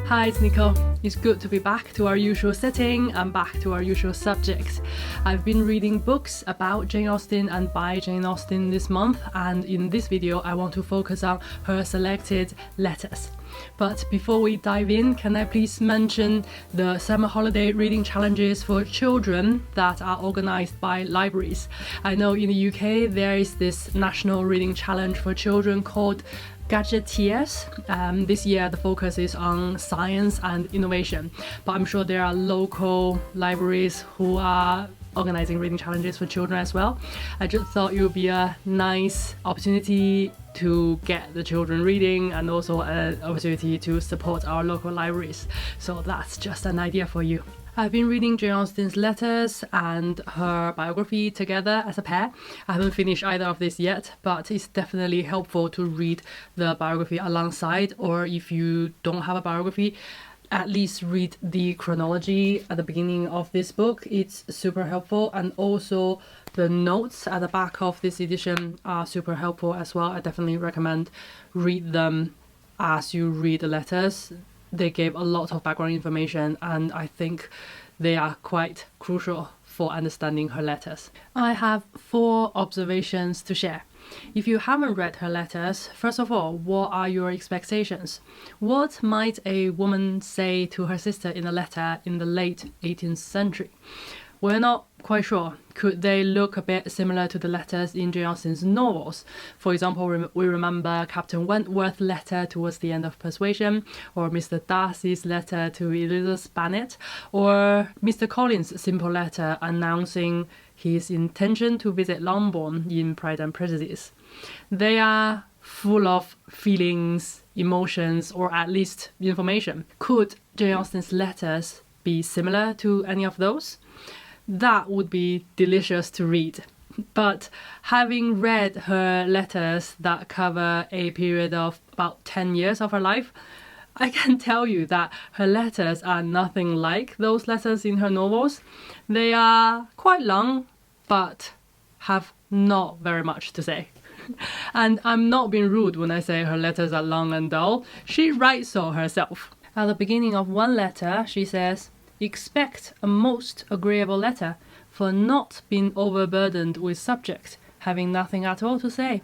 Hi, it's Nicole. It's good to be back to our usual setting and back to our usual subjects. I've been reading books about Jane Austen and by Jane Austen this month, and in this video I want to focus on her selected letters. But before we dive in, can I please mention the summer holiday reading challenges for children that are organized by libraries. I know in the UK there is this national reading challenge for children called Gadgetiers. This year the focus is on science and innovation, but I'm sure there are local libraries who are organizing reading challenges for children as well. I just thought it would be a nice opportunity to get the children reading and also an opportunity to support our local libraries. So that's just an idea for you. I've been reading Jane Austen's letters and her biography together as a pair. I haven't finished either of these yet, but it's definitely helpful to read the biography alongside, or if you don't have a biography, at least read the chronology at the beginning of this book. It's super helpful, and also the notes at the back of this edition are super helpful as well. I definitely recommend read them as you read the letters. They gave a lot of background information, and I think they are quite crucial for understanding her letters. I have 4 observations to share. If you haven't read her letters, first of all, what are your expectations? What might a woman say to her sister in a letter in the late 18th century? We're not quite sure. Could they look a bit similar to the letters in Jane Austen's novels? For example, we remember Captain Wentworth's letter towards the end of Persuasion, or Mr. Darcy's letter to Elizabeth Bennet, or Mr. Collins' simple letter announcing his intention to visit Longbourn in Pride and Prejudice. They are full of feelings, emotions, or at least information. Could Jane Austen's letters be similar to any of those? That would be delicious to read. But having read her letters that cover a period of about 10 years of her life, I can tell you that her letters are nothing like those letters in her novels. They are quite long, but have not very much to say. And I'm not being rude when I say her letters are long and dull. She writes so herself. At the beginning of one letter, she says, "Expect a most agreeable letter, for not being overburdened with subject, having nothing at all to say.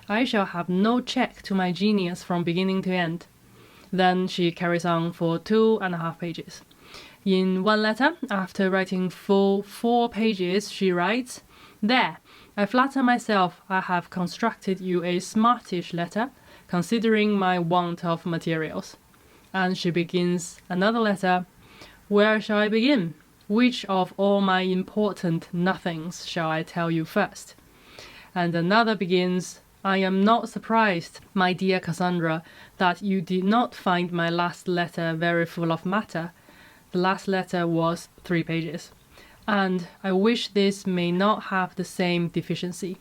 I shall have no check to my genius from beginning to end." Then she carries on for 2.5 pages. In one letter, after writing full 4 pages, she writes, "There, I flatter myself I have constructed you a smartish letter, considering my want of materials." And she begins another letter. "Where shall I begin? Which of all my important nothings shall I tell you first?" And another begins, "I am not surprised, my dear Cassandra, that you did not find my last letter very full of matter." The last letter was 3 pages. "And I wish this may not have the same deficiency.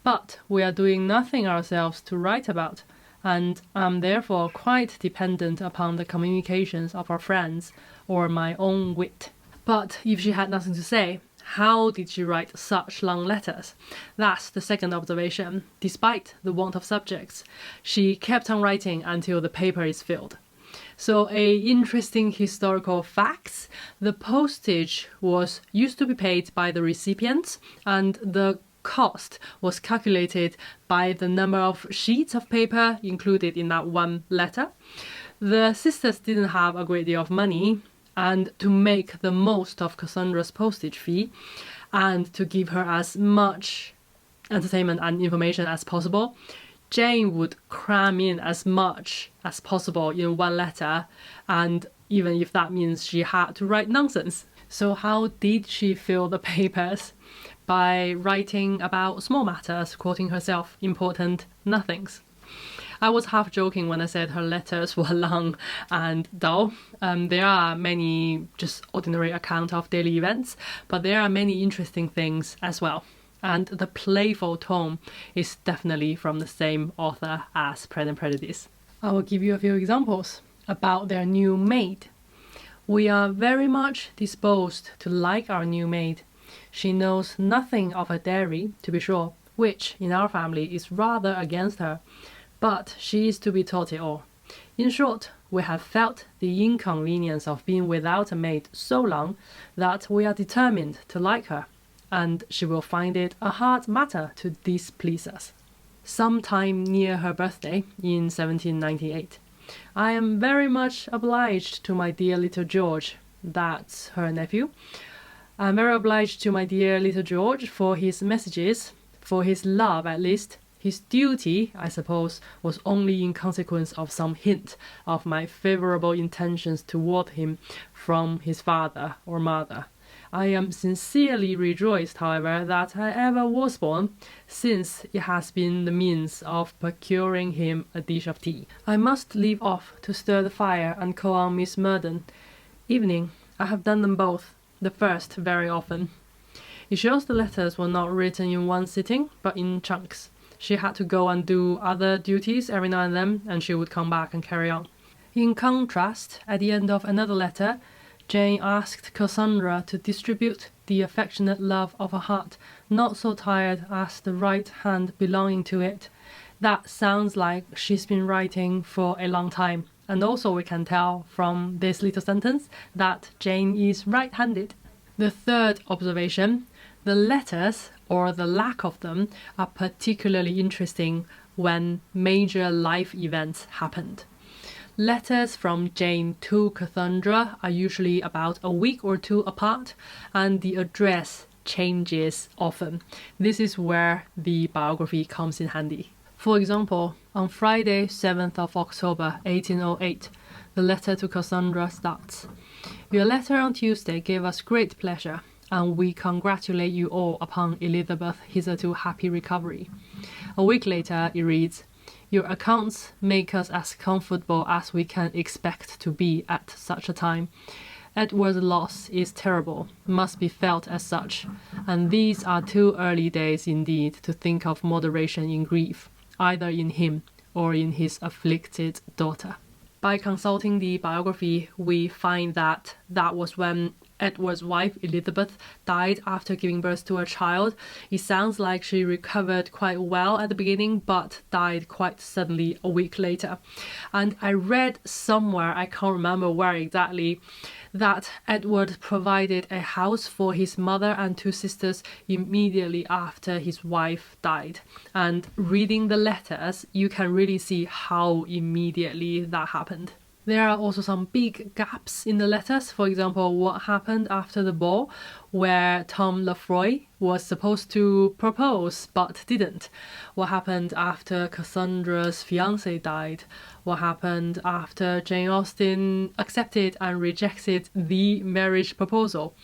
But we are doing nothing ourselves to write about, and am therefore quite dependent upon the communications of our friends or my own wit." But if she had nothing to say, how did she write such long letters? That's the second observation. Despite the want of subjects, she kept on writing until the paper is filled. So a interesting historical fact, the postage used to be paid by the recipients, and the cost was calculated by the number of sheets of paper included in that one letter. The sisters didn't have a great deal of money, and to make the most of Cassandra's postage fee and to give her as much entertainment and information as possible, Jane would cram in as much as possible in one letter, and even if that means she had to write nonsense. So how did she fill the papers? By writing about small matters, quoting herself important nothings. I was half joking when I said her letters were long and dull. There are many just ordinary accounts of daily events, but there are many interesting things as well. And the playful tone is definitely from the same author as Pride and Prejudice. I will give you a few examples about their new maid. "We are very much disposed to like our new maid. She knows nothing of a dairy, to be sure, which in our family is rather against her, but she is to be taught it all. In short, we have felt the inconvenience of being without a maid so long that we are determined to like her, and she will find it a hard matter to displease us. Sometime near her birthday in 1798, I am very much obliged to my dear little George, that's her nephew. I'm very obliged to my dear little George for his messages, for his love at least. His duty, I suppose, was only in consequence of some hint of my favourable intentions toward him from his father or mother. I am sincerely rejoiced, however, that I ever was born, since it has been the means of procuring him a dish of tea. I must leave off to stir the fire and call on Miss Murden. Evening, I have done them both, the first very often. It shows the letters were not written in one sitting, but in chunks. She had to go and do other duties every now and then, and she would come back and carry on. In contrast, at the end of another letter, Jane asked Cassandra to distribute the affectionate love of her heart, not so tired as the right hand belonging to it. That sounds like she's been writing for a long time, and also we can tell from this little sentence that Jane is right-handed. The third observation, the letters, or the lack of them, are particularly interesting when major life events happened. Letters from Jane to Cassandra are usually about a week or two apart, and the address changes often. This is where the biography comes in handy. For example, on Friday, 7th of October, 1808, the letter to Cassandra starts, "Your letter on Tuesday gave us great pleasure, and we congratulate you all upon Elizabeth's hitherto happy recovery." A week later, it reads, "Your accounts make us as comfortable as we can expect to be at such a time. Edward's loss is terrible, must be felt as such, and these are too early days indeed to think of moderation in grief, either in him or in his afflicted daughter." By consulting the biography, we find that that was when Edward's wife, Elizabeth, died after giving birth to a child. It sounds like she recovered quite well at the beginning, but died quite suddenly a week later. And I read somewhere, I can't remember where exactly, that Edward provided a house for his mother and two sisters immediately after his wife died. And reading the letters, you can really see how immediately that happened. There are also some big gaps in the letters. For example, what happened after the ball, where Tom Lefroy was supposed to propose but didn't. What happened after Cassandra's fiancé died. What happened after Jane Austen accepted and rejected the marriage proposal.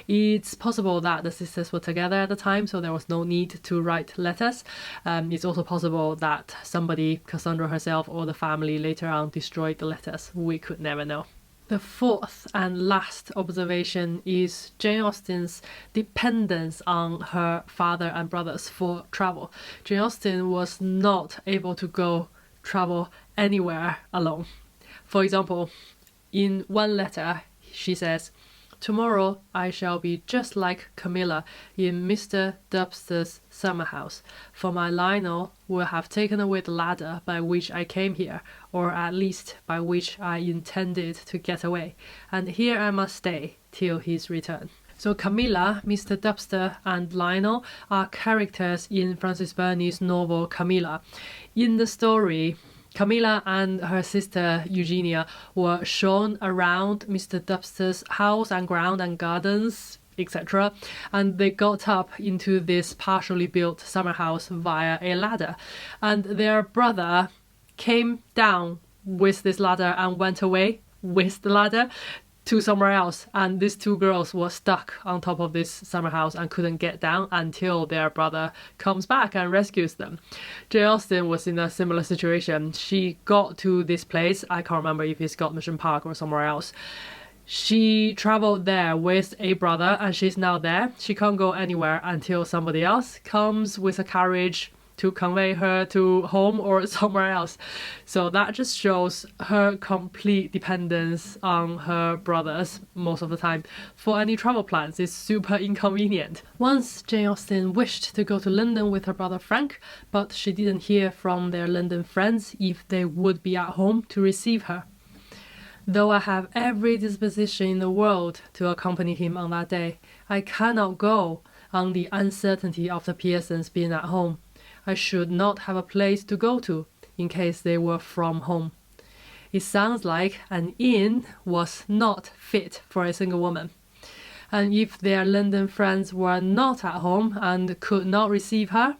It's possible that the sisters were together at the time, so there was no need to write letters. It's also possible that somebody, Cassandra herself or the family, later on destroyed the letters. We could never know. The fourth and last observation is Jane Austen's dependence on her father and brothers for travel. Jane Austen was not able to go travel anywhere alone. For example, in one letter, she says, "Tomorrow I shall be just like Camilla in Mr. Dubster's summer house, for my Lionel will have taken away the ladder by which I came here, or at least by which I intended to get away, and here I must stay till his return." So Camilla, Mr. Dubster, and Lionel are characters in Frances Burney's novel Camilla. In the story, Camilla and her sister Eugenia were shown around Mr. Dubster's house and ground and gardens, etc. And they got up into this partially built summer house via a ladder. And their brother came down with this ladder and went away with the ladder to somewhere else, and these two girls were stuck on top of this summer house and couldn't get down until their brother comes back and rescues them. Jane Austen was in a similar situation. She got to this place, I can't remember if it's Scott Mission Park or somewhere else. She traveled there with a brother and she's now there. She can't go anywhere until somebody else comes with a carriage to convey her to home or somewhere else. So that just shows her complete dependence on her brothers most of the time. For any travel plans, it's super inconvenient. Once Jane Austen wished to go to London with her brother Frank, but she didn't hear from their London friends if they would be at home to receive her. Though I have every disposition in the world to accompany him on that day, I cannot go on the uncertainty of the Pearsons being at home. I should not have a place to go to in case they were from home. It sounds like an inn was not fit for a single woman. And if their London friends were not at home and could not receive her,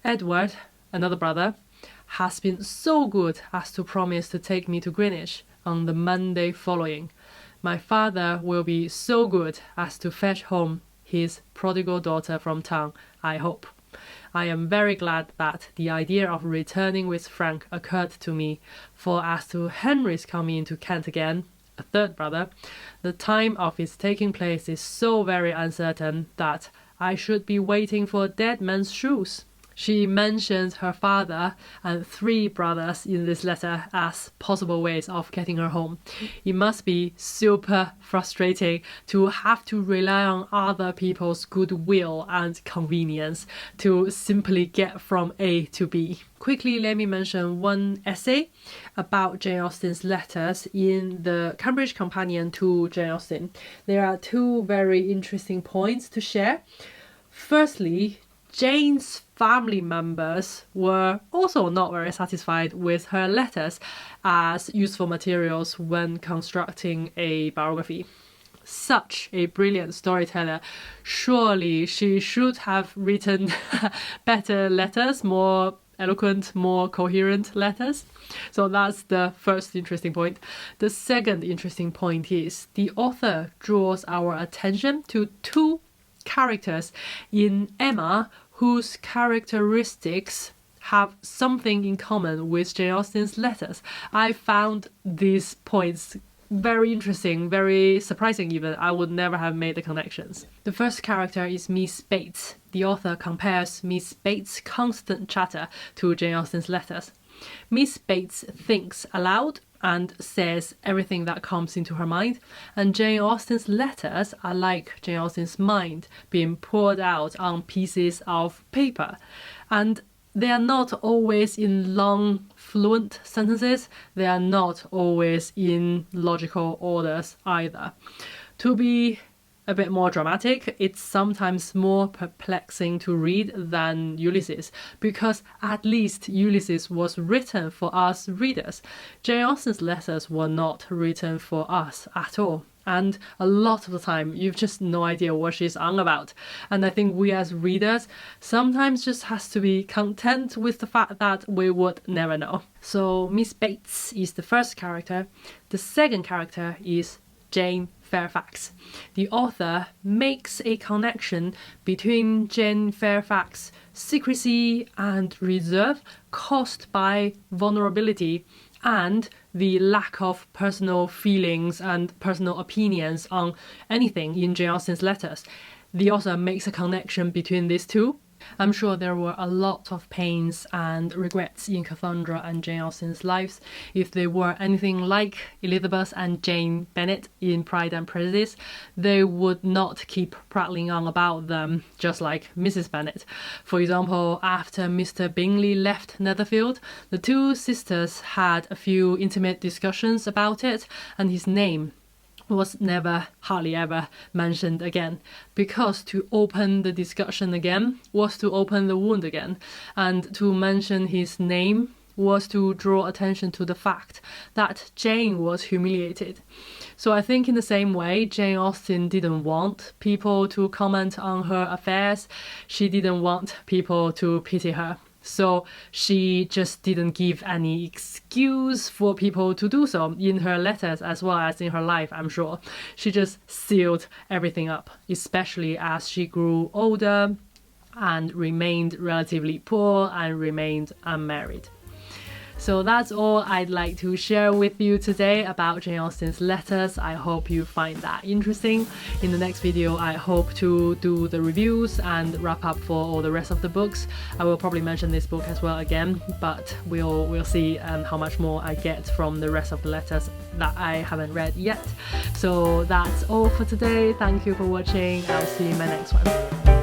Edward, another brother, has been so good as to promise to take me to Greenwich on the Monday following. My father will be so good as to fetch home his prodigal daughter from town, I hope. I am very glad that the idea of returning with Frank occurred to me, for as to Henry's coming into Kent again, a third brother, the time of its taking place is so very uncertain that I should be waiting for a dead man's shoes. She mentions her father and 3 brothers in this letter as possible ways of getting her home. It must be super frustrating to have to rely on other people's goodwill and convenience to simply get from A to B. Quickly, let me mention one essay about Jane Austen's letters in the Cambridge Companion to Jane Austen. There are 2 very interesting points to share. Firstly, Jane's family members were also not very satisfied with her letters as useful materials when constructing a biography. Such a brilliant storyteller, surely she should have written better letters, more eloquent, more coherent letters. So that's the first interesting point. The second interesting point is the author draws our attention to 2 characters in Emma whose characteristics have something in common with Jane Austen's letters. I found these points very interesting, very surprising even. I would never have made the connections. The first character is Miss Bates. The author compares Miss Bates' constant chatter to Jane Austen's letters. Miss Bates thinks aloud and says everything that comes into her mind, and Jane Austen's letters are like Jane Austen's mind being poured out on pieces of paper, and they are not always in long, fluent sentences. They are not always in logical orders either. To be a bit more dramatic, it's sometimes more perplexing to read than Ulysses, because at least Ulysses was written for us readers. Jane Austen's letters were not written for us at all. And a lot of the time, you've just no idea what she's on about. And I think we as readers sometimes just has to be content with the fact that we would never know. So Miss Bates is the first character. The second character is Jane Fairfax. The author makes a connection between Jane Fairfax's secrecy and reserve caused by vulnerability and the lack of personal feelings and personal opinions on anything in Jane Austen's letters. The author makes a connection between these 2. I'm sure there were a lot of pains and regrets in Cassandra and Jane Austen's lives. If they were anything like Elizabeth and Jane Bennet in Pride and Prejudice, they would not keep prattling on about them, just like Mrs. Bennet. For example, after Mr. Bingley left Netherfield, the 2 sisters had a few intimate discussions about it, and his name was never, hardly ever mentioned again, because to open the discussion again was to open the wound again, and to mention his name was to draw attention to the fact that Jane was humiliated. So I think in the same way, Jane Austen didn't want people to comment on her affairs. She didn't want people to pity her. So she just didn't give any excuse for people to do so in her letters as well as in her life, I'm sure. She just sealed everything up, especially as she grew older and remained relatively poor and remained unmarried. So that's all I'd like to share with you today about Jane Austen's letters. I hope you find that interesting. In the next video, I hope to do the reviews and wrap up for all the rest of the books. I will probably mention this book as well again, but we'll see how much more I get from the rest of the letters that I haven't read yet. So that's all for today. Thank you for watching. I'll see you in my next one.